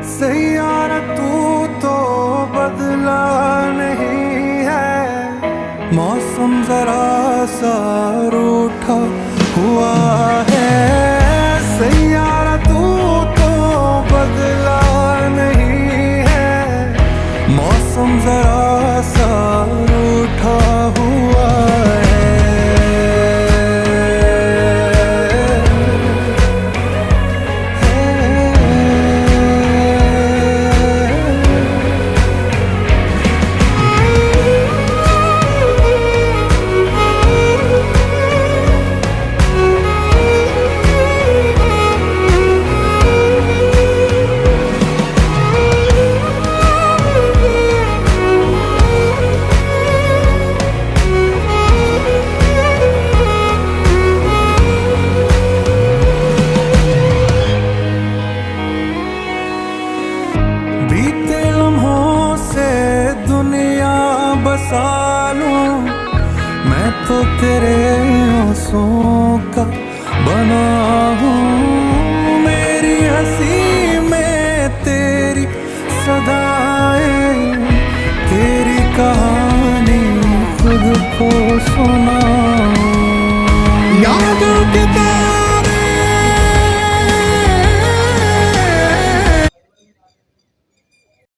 सैयारा तू तो बदला नहीं है, मौसम जरा सा रूठा हुआ है। सैयारा तू तो बदला नहीं है, मौसम जरा सा रूठा हुआ है। बीते लम्हों से दुनिया बसा लूं, मैं तो तेरे आंसुओं का बना हूँ। मेरी हंसी में तेरी सदाएं, तेरी कहानी खुद को सुनाऊं। यादों के